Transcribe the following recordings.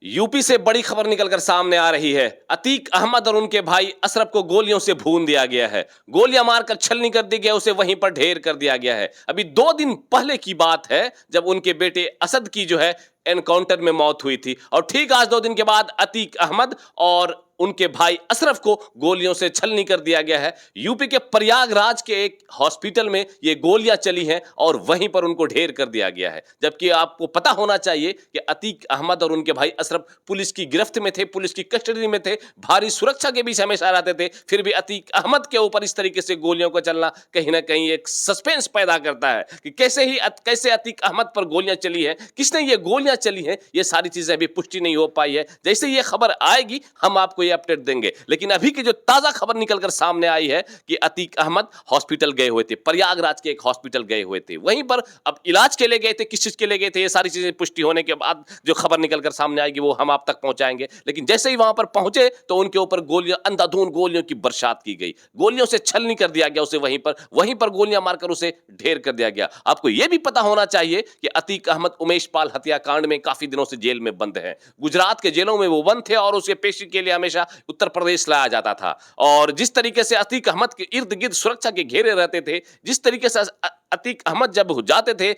UP से बड़ी खबर निकलकर सामने आ रही है। अतीक अहमद और उनके भाई अशरफ को गोलियों से भून दिया गया है। गोलियां मारकर छलनी कर दी गई, उसे वहीं पर ढेर कर दिया गया है। अभी 2 दिन पहले की बात है जब उनके बेटे असद की जो है एनकाउंटर में मौत हुई थी, और ठीक आज 2 दिन के बाद अतीक अहमद और उनके भाई अशरफ को गोलियों से छलनी कर दिया गया है। यूपी के प्रयागराज के एक हॉस्पिटल में ये गोलियां चली हैं और वहीं पर उनको ढेर कर दिया गया है। जबकि आपको पता होना चाहिए कि अतीक अहमद और उनके भाई अशरफ पुलिस की गिरफ्त में थे, पुलिस की कस्टडी में थे, भारी सुरक्षा के बीच हमेशा रहते थे। फिर भी अतीक अहमद के ऊपर इस तरीके से गोलियों का चलना कहीं ना कहीं एक सस्पेंस पैदा करता है कि कैसे अतीक अहमद पर गोलियां चली हैं, किसने ये गोलियां चली हैं, ये सारी चीजें अभी पुष्टि नहीं हो पाई है। जैसे ये खबर आएगी हम आपको ये अपडेट देंगे। लेकिन अभी की जो ताजा खबर निकलकर सामने आई है कि अतीक अहमद हॉस्पिटल गए हुए थे, प्रयागराज के एक हॉस्पिटल गए हुए थे, वहीं पर अब इलाज के लिए गए थे, किस चीज के लिए गए थे, ये सारी चीजें पुष्टि होने के बाद जो खबर निकलकर सामने आएगी वो हम आप तक पहुंचाएंगे। लेकिन जैसे ही वहां पर पहुंचे तो उनके ऊपर गोलियां, अंधाधुंध गोलियों की बरसात की गई, गोलियों से छलनी कर दिया गया, उसे वहीं पर गोलियां मारकर उसे ढेर कर दिया गया। आपको यह भी पता होना चाहिए कि अतीक अहमद उमेश पाल हत्याकांड में काफी दिनों से जेल में बंद है। गुजरात के जेलों में वो बंद थे और उसे पेशी के लिए हमेशा उत्तर प्रदेश लाया जाता था। और जिस तरीके से अतीक अहमद के इर्द गिर्द सुरक्षा के घेरे रहते थे, जिस तरीके से अतीक अहमद जब जाते थे,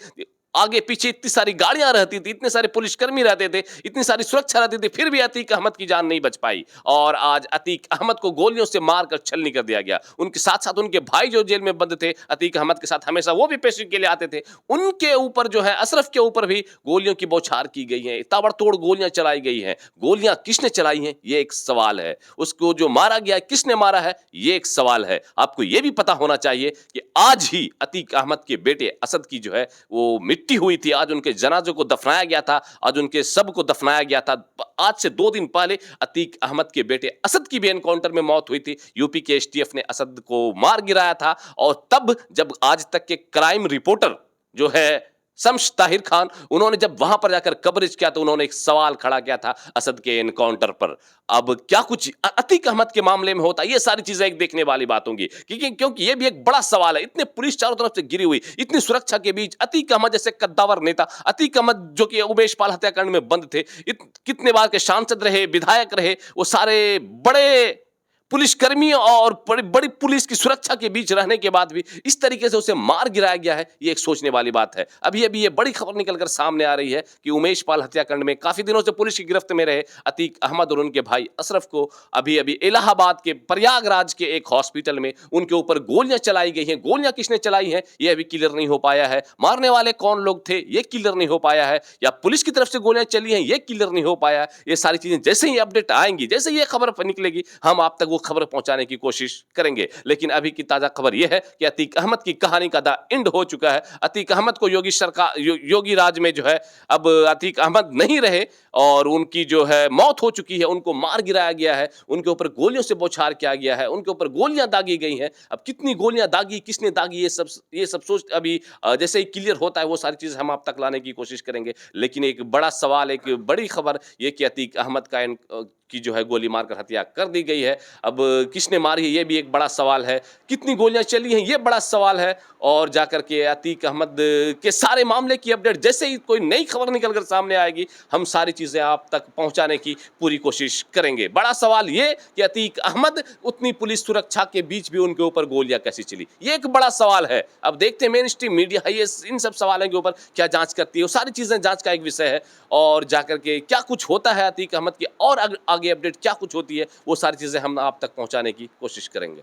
आगे पीछे इतनी सारी गाड़ियां रहती थी, इतने सारे पुलिसकर्मी रहते थे, इतनी सारी सुरक्षा रहती थी, फिर भी अतीक अहमद की जान नहीं बच पाई। और आज अतीक अहमद को गोलियों से मारकर छलनी कर दिया गया। उनके साथ साथ उनके भाई जो जेल में बंद थे अतीक अहमद के साथ, हमेशा वो भी पेशी के लिए आते थे, उनके ऊपर जो है अशरफ के ऊपर भी गोलियों की बौछार की गई है, ताबड़तोड़ गोलियां चलाई गई हैं। गोलियां किसने चलाई हैं ये एक सवाल है, उसको जो मारा गया किसने मारा है ये एक सवाल है। आपको यह भी पता होना चाहिए कि आज ही अतीक अहमद के बेटे असद की जो है वो मिट्टी हुई थी, आज उनके जनाजे को दफनाया गया था, आज उनके सब को दफनाया गया था। आज से 2 दिन पहले अतीक अहमद के बेटे असद की भी एनकाउंटर में मौत हुई थी। यूपी के एसटीएफ ने असद को मार गिराया था, और तब जब आज तक के क्राइम रिपोर्टर जो है शम्स ताहिर खान, उन्होंने जब वहां पर जाकर कवरेज किया तो उन्होंने एक सवाल खड़ा किया था असद के एनकाउंटर पर। अब क्या कुछ अतीक अहमद के मामले में होता, ये सारी चीजें एक देखने वाली बात होंगी, क्योंकि ये भी एक बड़ा सवाल है। इतने पुलिस चारों तरफ से घिरी हुई, इतनी सुरक्षा के बीच अतीक अहमद जैसे कद्दावर नेता, अतीक अहमद जो कि उमेश पाल हत्याकांड में बंद थे, कितने बार के सांसद रहे, विधायक रहे, वो सारे बड़े पुलिसकर्मी और बड़ी बड़ी पुलिस की सुरक्षा के बीच रहने के बाद भी इस तरीके से उसे मार गिराया गया है, ये एक सोचने वाली बात है। अभी अभी ये बड़ी खबर निकलकर सामने आ रही है कि उमेश पाल हत्याकांड में काफी दिनों से पुलिस की गिरफ्त में रहे अतीक अहमद और उनके भाई अशरफ को अभी अभी इलाहाबाद के प्रयागराज के एक हॉस्पिटल में उनके ऊपर गोलियां चलाई गई हैं। गोलियां किसने चलाई हैं ये अभी क्लियर नहीं हो पाया है, मारने वाले कौन लोग थे ये क्लियर नहीं हो पाया है, या पुलिस की तरफ से गोलियां चली हैं ये क्लियर नहीं हो पाया है। ये सारी चीजें जैसे ही अपडेट आएंगी, जैसे ये खबर निकलेगी, हम आप तक वो खबर पहुंचाने की कोशिश करेंगे। लेकिन अभी की ताजा खबर यह है कि अतीक अहमद की कहानी का द एंड हो चुका है। अतीक अहमद को योगी सरकार, योगी राज में जो है अब अतीक अहमद नहीं रहे और उनकी जो है मौत हो चुकी है, उनको मार गिराया गया है, उनके ऊपर गोलियों से बौछार किया गया है, उनके ऊपर गोलियां दागी गई हैं। अब कितनी गोलियां दागी, किसने दागी, ये सब सोच अभी जैसे ही क्लियर होता है वो सारी चीज हम आप तक लाने की कोशिश करेंगे। लेकिन एक बड़ा सवाल, एक बड़ी खबर ये कि अतीक अहमद की जो है गोली मारकर हत्या कर दी गई है। अब किसने मारी है ये भी एक बड़ा सवाल है, कितनी गोलियां चली हैं ये बड़ा सवाल है। और जाकर के अतीक अहमद के सारे मामले की अपडेट जैसे ही कोई नई खबर निकलकर सामने आएगी, हम सारी चीजें आप तक पहुंचाने की पूरी कोशिश करेंगे। बड़ा सवाल ये कि अतीक अहमद उतनी पुलिस सुरक्षा के बीच भी उनके ऊपर गोलियां कैसे चली, ये एक बड़ा सवाल है। अब देखते हैं मेन स्ट्रीम मीडिया है ये इन सब सवालों के ऊपर क्या जांच करती है, वो सारी चीजें जांच का एक विषय है। और जाकर के क्या कुछ होता है अतीक अहमद की और आगे अपडेट क्या कुछ होती है, वो सारी चीजें हम आप तक पहुंचाने की कोशिश करेंगे।